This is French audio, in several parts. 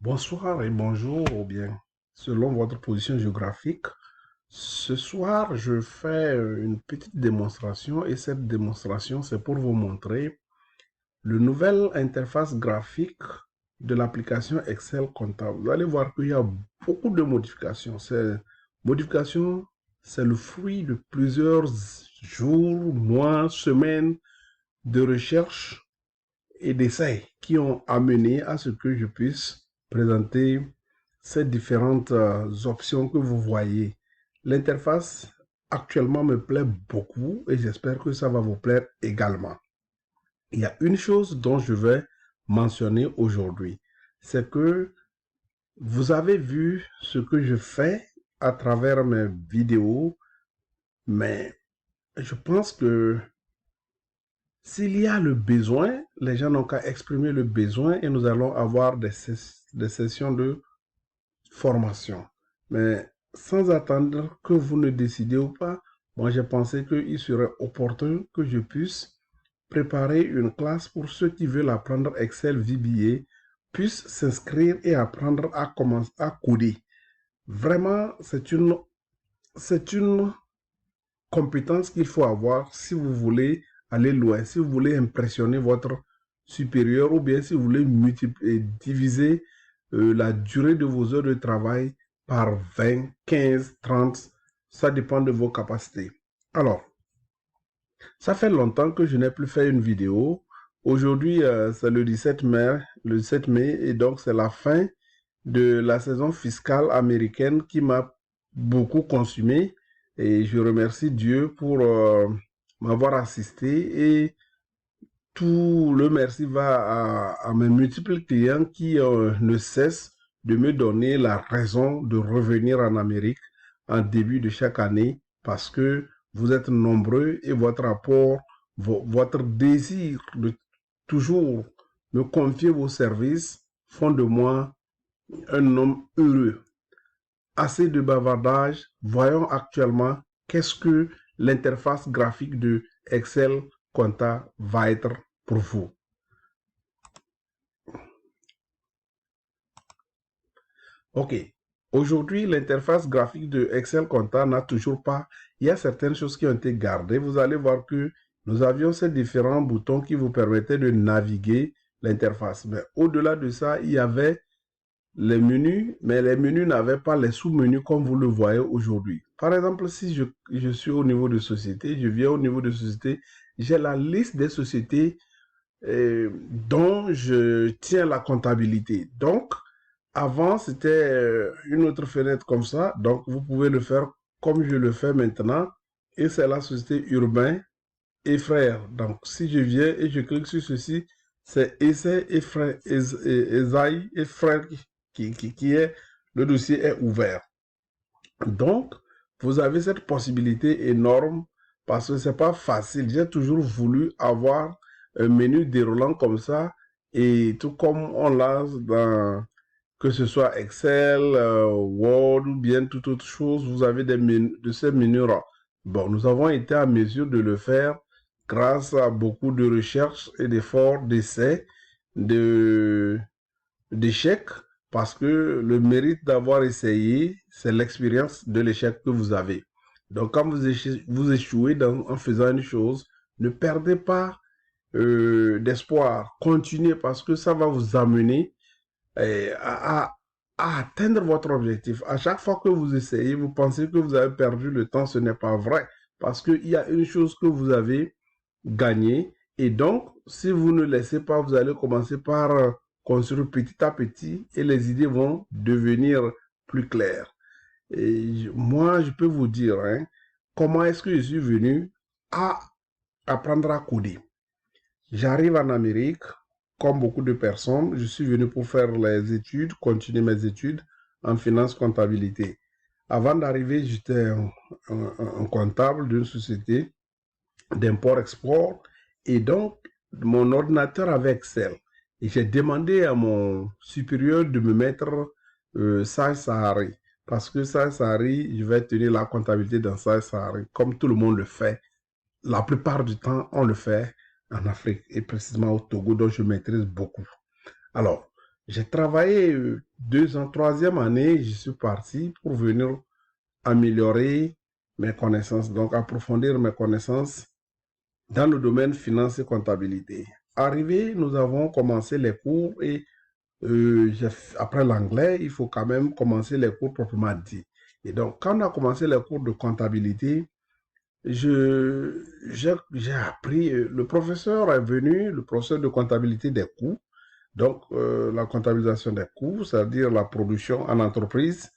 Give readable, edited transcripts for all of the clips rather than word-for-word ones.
Bonsoir et bonjour, ou bien, selon votre position géographique. Ce soir, je fais une petite démonstration et cette démonstration, c'est pour vous montrer le nouvelle interface graphique de l'application Excel comptable. Vous allez voir qu'il y a beaucoup de modifications. Ces modifications, c'est le fruit de plusieurs jours, mois, semaines de recherche et d'essais qui ont amené à ce que je puisse présenter ces différentes options que vous voyez. L'interface actuellement me plaît beaucoup et j'espère que ça va vous plaire également. Il y a une chose dont je vais mentionner aujourd'hui, c'est que vous avez vu ce que je fais à travers mes vidéos, mais je pense que s'il y a le besoin, les gens n'ont qu'à exprimer le besoin et nous allons avoir des sessions de formation. Mais sans attendre que vous ne décidez ou pas, moi j'ai pensé qu'il serait opportun que je puisse préparer une classe pour ceux qui veulent apprendre Excel VBA puissent s'inscrire et apprendre à commencer à coder. Vraiment, c'est une compétence qu'il faut avoir si vous voulez aller loin, si vous voulez impressionner votre supérieur ou bien si vous voulez diviser la durée de vos heures de travail par 20, 15, 30, ça dépend de vos capacités. Alors, ça fait longtemps que je n'ai plus fait une vidéo. Aujourd'hui, c'est le 17 mai, et donc c'est la fin de la saison fiscale américaine qui m'a beaucoup consumé. Et je remercie Dieu pour m'avoir assisté. Et tout le merci va à mes multiples clients qui ne cessent de me donner la raison de revenir en Amérique en début de chaque année parce que vous êtes nombreux et votre apport, votre désir de toujours me confier vos services font de moi un homme heureux. Assez de bavardage, voyons actuellement qu'est-ce que l'interface graphique de Excel Compta va être pour vous. Ok, aujourd'hui l'interface graphique de Excel Compta n'a toujours pas, il y a certaines choses qui ont été gardées. Vous allez voir que nous avions ces différents boutons qui vous permettaient de naviguer l'interface. Mais au-delà de ça, il y avait les menus, mais les menus n'avaient pas les sous-menus comme vous le voyez aujourd'hui. Par exemple, si je suis au niveau de société, je viens au niveau de société, j'ai la liste des sociétés dont je tiens la comptabilité. Donc, avant, c'était une autre fenêtre comme ça. Donc, vous pouvez le faire comme je le fais maintenant. Et c'est la société Urbain et Frères. Donc, si je viens et je clique sur ceci, c'est Essai et Frères, Esaïe et Frères qui est, le dossier est ouvert. Donc, vous avez cette possibilité énorme parce que c'est pas facile. J'ai toujours voulu avoir un menu déroulant comme ça et tout comme on l'a dans, que ce soit Excel, Word ou bien toute autre chose, vous avez des menus, de ces menus-là. Bon, nous avons été à mesure de le faire grâce à beaucoup de recherches et d'efforts, d'essais, d'échecs, parce que le mérite d'avoir essayé, c'est l'expérience de l'échec que vous avez. Donc, quand vous échouez en faisant une chose, ne perdez pas d'espoir. Continuez parce que ça va vous amener à atteindre votre objectif. À chaque fois que vous essayez, vous pensez que vous avez perdu le temps, ce n'est pas vrai. Parce qu'il y a une chose que vous avez gagnée. Et donc, si vous ne laissez pas, vous allez commencer par construire petit à petit et les idées vont devenir plus claires. Et moi, je peux vous dire, hein, comment est-ce que je suis venu à apprendre à coder. J'arrive en Amérique, comme beaucoup de personnes, je suis venu pour faire les études, continuer mes études en finance comptabilité. Avant d'arriver, j'étais un comptable d'une société d'import-export et donc mon ordinateur avait Excel. Et j'ai demandé à mon supérieur de me mettre Sage Sahari parce que Sage Sahari, je vais tenir la comptabilité dans Sage Sahari comme tout le monde le fait. La plupart du temps, on le fait en Afrique et précisément au Togo, dont je maîtrise beaucoup. Alors, J'ai travaillé 2 ans, troisième année, je suis parti pour venir améliorer mes connaissances, donc approfondir mes connaissances dans le domaine finance et comptabilité. Arrivé, nous avons commencé les cours et après l'anglais, il faut quand même commencer les cours proprement dit. Et donc, quand on a commencé les cours de comptabilité, j'ai appris, le professeur est venu, le professeur de comptabilité des coûts, donc la comptabilisation des coûts, c'est-à-dire la production en entreprise.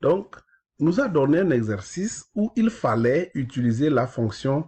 Donc, nous a donné un exercice où il fallait utiliser la fonction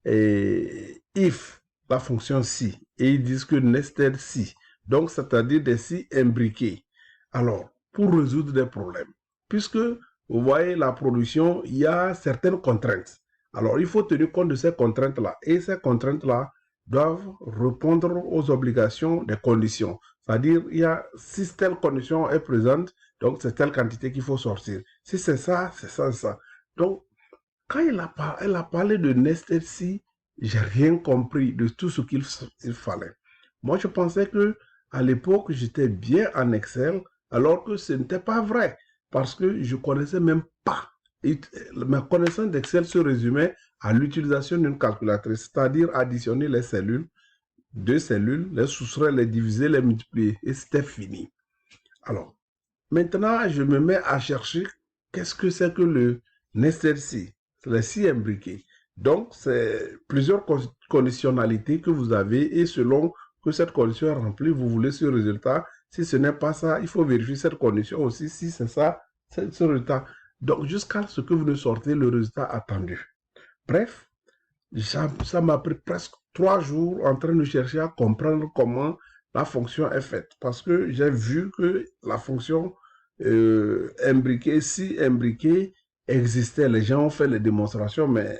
if, la fonction si, et ils disent que nested si, donc c'est-à-dire des si imbriqués. Alors, pour résoudre des problèmes, puisque vous voyez la production, il y a certaines contraintes. Alors, il faut tenir compte de ces contraintes-là, et ces contraintes-là doivent répondre aux obligations des conditions. C'est-à-dire, il y a, si telle condition est présente, donc c'est telle quantité qu'il faut sortir. Si c'est ça, c'est ça, c'est ça. Donc, quand elle a parlé de nested si, j'ai rien compris de tout ce qu'il fallait. Moi, je pensais que à l'époque, j'étais bien en Excel, alors que ce n'était pas vrai, parce que je connaissais même pas. Et ma connaissance d'Excel se résumait à l'utilisation d'une calculatrice, c'est-à-dire additionner les cellules, deux cellules, les soustraire, les diviser, les multiplier, et c'était fini. Alors, maintenant, je me mets à chercher qu'est-ce que c'est que le nested si, les si imbriqués. Donc, c'est plusieurs conditionnalités que vous avez et selon que cette condition est remplie, vous voulez ce résultat. Si ce n'est pas ça, il faut vérifier cette condition aussi, si c'est ça, c'est ce résultat. Donc, jusqu'à ce que vous ne sortez le résultat attendu. Bref, ça m'a pris presque 3 jours en train de chercher à comprendre comment la fonction est faite. Parce que j'ai vu que la fonction imbriquée, si imbriquée, existait. Les gens ont fait les démonstrations, mais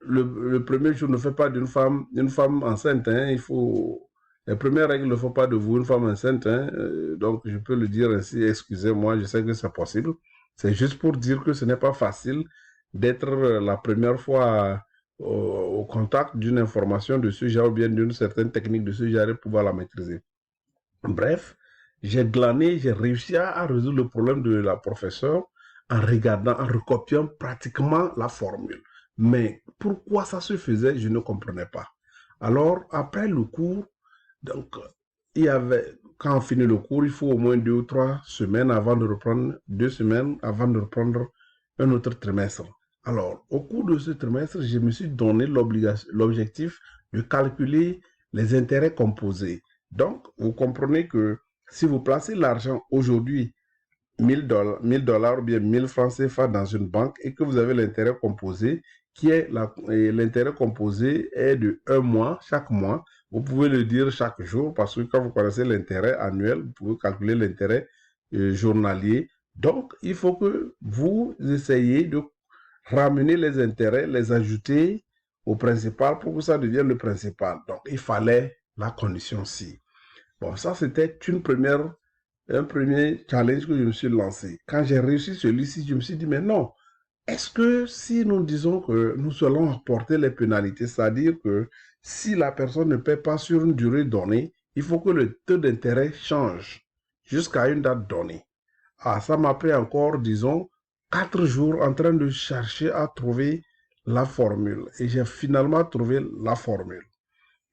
le premier jour ne fait pas d'une femme une femme enceinte. Hein, il faut, les premières règles ne font pas de vous une femme enceinte. Hein, donc, je peux le dire ainsi, excusez-moi, je sais que c'est possible. C'est juste pour dire que ce n'est pas facile d'être la première fois au contact d'une information de ce genre ou bien d'une certaine technique de ce genre et pouvoir la maîtriser. Bref, j'ai glané, j'ai réussi à résoudre le problème de la professeure en regardant, en recopiant pratiquement la formule. Mais pourquoi ça se faisait, je ne comprenais pas. Alors, après le cours, donc, il y avait, quand on finit le cours, il faut au moins 2 ou 3 semaines avant de reprendre, 2 semaines avant de reprendre un autre trimestre. Alors, au cours de ce trimestre, je me suis donné l'objectif de calculer les intérêts composés. Donc, vous comprenez que si vous placez l'argent aujourd'hui, 1000 dollars ou bien 1000 francs CFA dans une banque et que vous avez l'intérêt composé, qui est l'intérêt composé est de 1 mois, chaque mois. Vous pouvez le dire chaque jour parce que quand vous connaissez l'intérêt annuel, vous pouvez calculer l'intérêt journalier. Donc, il faut que vous essayiez de ramener les intérêts, les ajouter au principal pour que ça devienne le principal. Donc, il fallait la condition ci. Bon, ça, c'était un premier challenge que je me suis lancé. Quand j'ai réussi celui-ci, je me suis dit, mais non, est-ce que si nous disons que nous allons apporter les pénalités, c'est-à-dire que si la personne ne paie pas sur une durée donnée, il faut que le taux d'intérêt change jusqu'à une date donnée. Ah, ça m'a pris encore, disons, 4 jours en train de chercher à trouver la formule. Et j'ai finalement trouvé la formule.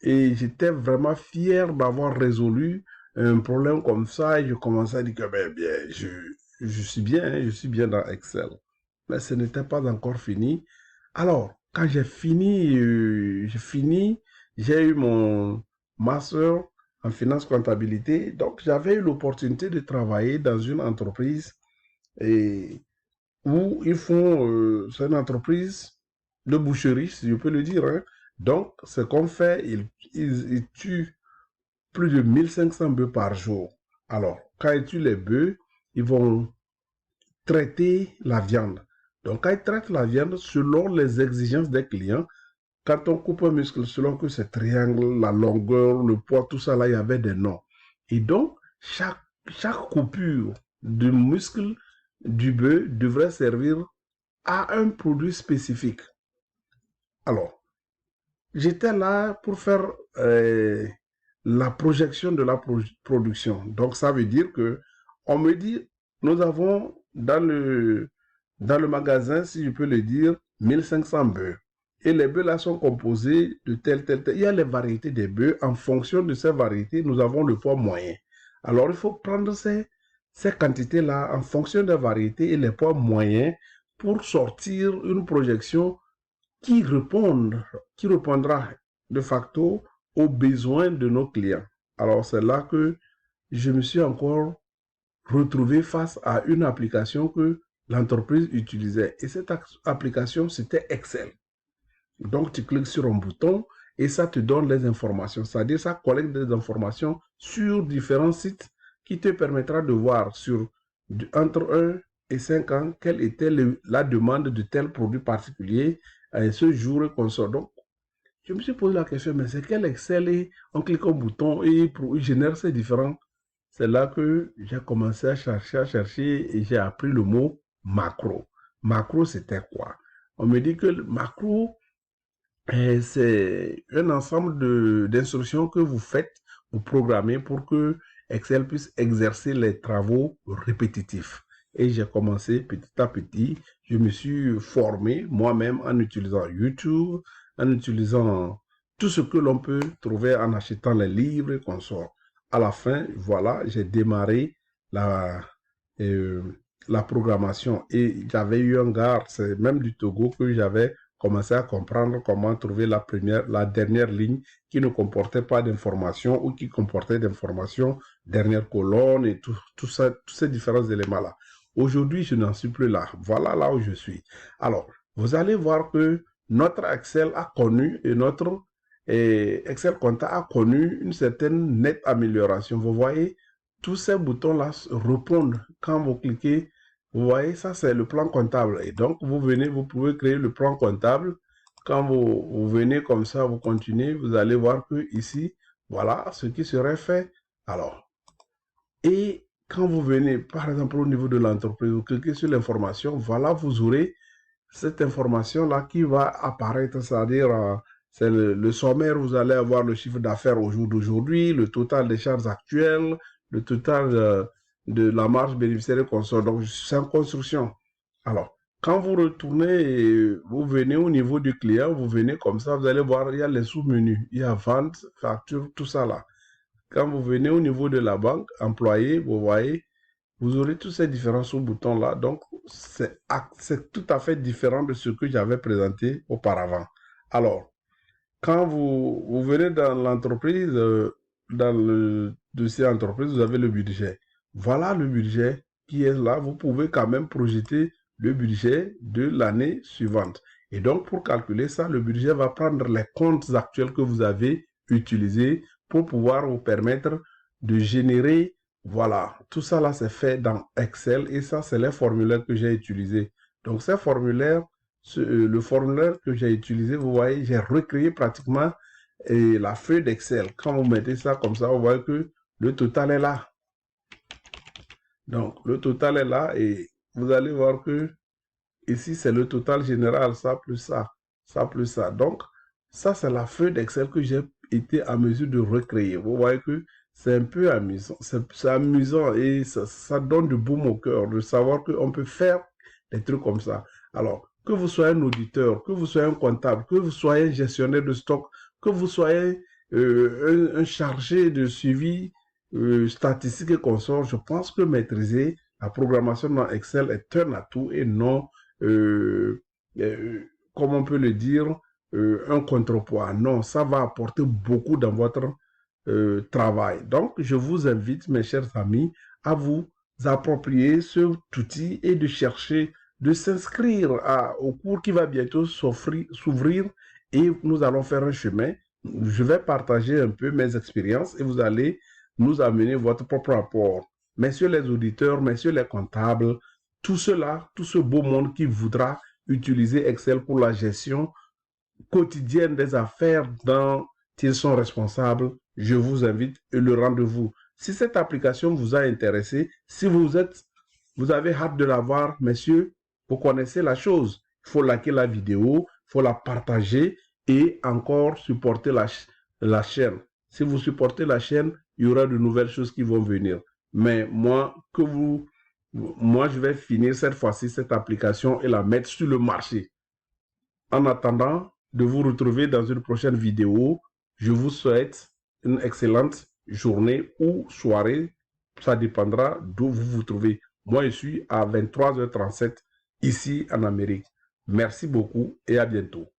Et j'étais vraiment fier d'avoir résolu un problème comme ça. Et je commençais à dire que ben, bien, je suis bien, hein, je suis bien dans Excel. Mais ce n'était pas encore fini. Alors, quand j'ai eu mon master en finance comptabilité. Donc, j'avais eu l'opportunité de travailler dans une entreprise et où ils font, c'est une entreprise de boucherie, si je peux le dire. Hein. Donc, ce qu'on fait, ils tuent plus de 1500 bœufs par jour. Alors, quand ils tuent les bœufs, ils vont traiter la viande. Donc, quand ils traitent la viande, selon les exigences des clients, quand on coupe un muscle, selon que c'est triangle, la longueur, le poids, tout ça, là, il y avait des noms. Et donc, chaque coupure de muscle du bœuf devrait servir à un produit spécifique. Alors, j'étais là pour faire la projection de la production. Donc, ça veut dire que on me dit, nous avons dans le magasin, si je peux le dire, 1500 bœufs. Et les bœufs là sont composés de tel. Il y a les variétés des bœufs. En fonction de ces variétés, nous avons le poids moyen. Alors, il faut prendre ces quantités-là en fonction des variétés et les poids moyens pour sortir une projection qui répondra de facto aux besoins de nos clients. Alors, c'est là que je me suis encore retrouvé face à une application que l'entreprise utilisait. Et cette application, c'était Excel. Donc, tu cliques sur un bouton et ça te donne les informations. C'est-à-dire, ça collecte des informations sur différents sites qui te permettra de voir entre 1 et 5 ans quelle était la demande de tel produit particulier à ce jour et consort. Donc, je me suis posé la question, mais c'est quel Excel et on clique au bouton et il génère ces différents. C'est là que j'ai commencé à chercher et j'ai appris le mot macro. Macro, c'était quoi? On me dit que le macro, c'est un ensemble d'instructions que vous faites, vous programmez pour que Excel puisse exercer les travaux répétitifs. Et j'ai commencé petit à petit. Je me suis formé moi-même en utilisant YouTube, en utilisant tout ce que l'on peut trouver en achetant les livres et consorts. À la fin, voilà, j'ai démarré la programmation et j'avais eu un gars, c'est même du Togo, que j'avais commencé à comprendre comment trouver la dernière ligne qui ne comportait pas d'informations ou qui comportait d'informations, dernière colonne et tout ça, tous ces différents éléments-là. Aujourd'hui, je n'en suis plus là. Voilà là où je suis. Alors, vous allez voir que notre Excel a connu et notre Excel Compta a connu une certaine nette amélioration. Vous voyez, tous ces boutons-là répondent quand vous cliquez. Vous voyez, ça c'est le plan comptable. Et donc, vous pouvez créer le plan comptable. Quand vous venez comme ça, vous continuez, vous allez voir que ici, voilà ce qui serait fait. Alors, et quand vous venez, par exemple, au niveau de l'entreprise, vous cliquez sur l'information, voilà, vous aurez cette information-là qui va apparaître, c'est-à-dire, c'est le sommaire, vous allez avoir le chiffre d'affaires au jour d'aujourd'hui, le total des charges actuelles, le total de la marge bénéficiaire et consort. Donc, c'est en construction. Alors, quand vous retournez et vous venez au niveau du client, vous venez comme ça, vous allez voir, il y a les sous-menus, il y a vente, facture, tout ça là. Quand vous venez au niveau de la banque, employé, vous voyez, vous aurez tous ces différents sous-boutons-là. Donc, c'est tout à fait différent de ce que j'avais présenté auparavant. Alors, quand vous venez dans l'entreprise, dans le dossier entreprise, vous avez le budget. Voilà le budget qui est là. Vous pouvez quand même projeter le budget de l'année suivante. Et donc, pour calculer ça, le budget va prendre les comptes actuels que vous avez utilisés pour pouvoir vous permettre de générer. Voilà, tout ça là, c'est fait dans Excel et ça, c'est les formulaires que j'ai utilisés. Donc, ces formulaires, le formulaire que j'ai utilisé, vous voyez, j'ai recréé pratiquement la feuille d'Excel. Quand vous mettez ça comme ça, vous voyez que le total est là. Donc, le total est là et vous allez voir que ici, c'est le total général, ça plus ça, ça plus ça. Donc, ça, c'est la feuille d'Excel que j'ai été à mesure de recréer. Vous voyez que c'est un peu amusant. C'est amusant et ça donne du baume au cœur de savoir qu'on peut faire des trucs comme ça. Alors, que vous soyez un auditeur, que vous soyez un comptable, que vous soyez un gestionnaire de stock, que vous soyez un chargé de suivi statistique et consort, je pense que maîtriser la programmation dans Excel est un atout et non, comme on peut le dire, un contrepoids. Non, ça va apporter beaucoup dans votre travail. Donc, je vous invite, mes chers amis, à vous approprier cet outil et de chercher, de s'inscrire au cours qui va bientôt s'ouvrir et nous allons faire un chemin. Je vais partager un peu mes expériences et vous allez nous amener votre propre rapport. Messieurs les auditeurs, messieurs les comptables, tout cela, tout ce beau monde qui voudra utiliser Excel pour la gestion quotidienne des affaires dont ils sont responsables, je vous invite et le rendez-vous. Si cette application vous a intéressé, si vous avez hâte de la voir, messieurs, vous connaissez la chose. Il faut liker la vidéo, il faut la partager et encore supporter la chaîne. Si vous supportez la chaîne, il y aura de nouvelles choses qui vont venir. Mais moi, je vais finir cette fois-ci cette application et la mettre sur le marché. En attendant de vous retrouver dans une prochaine vidéo, je vous souhaite une excellente journée ou soirée. Ça dépendra d'où vous vous trouvez. Moi, je suis à 23h37 ici en Amérique. Merci beaucoup et à bientôt.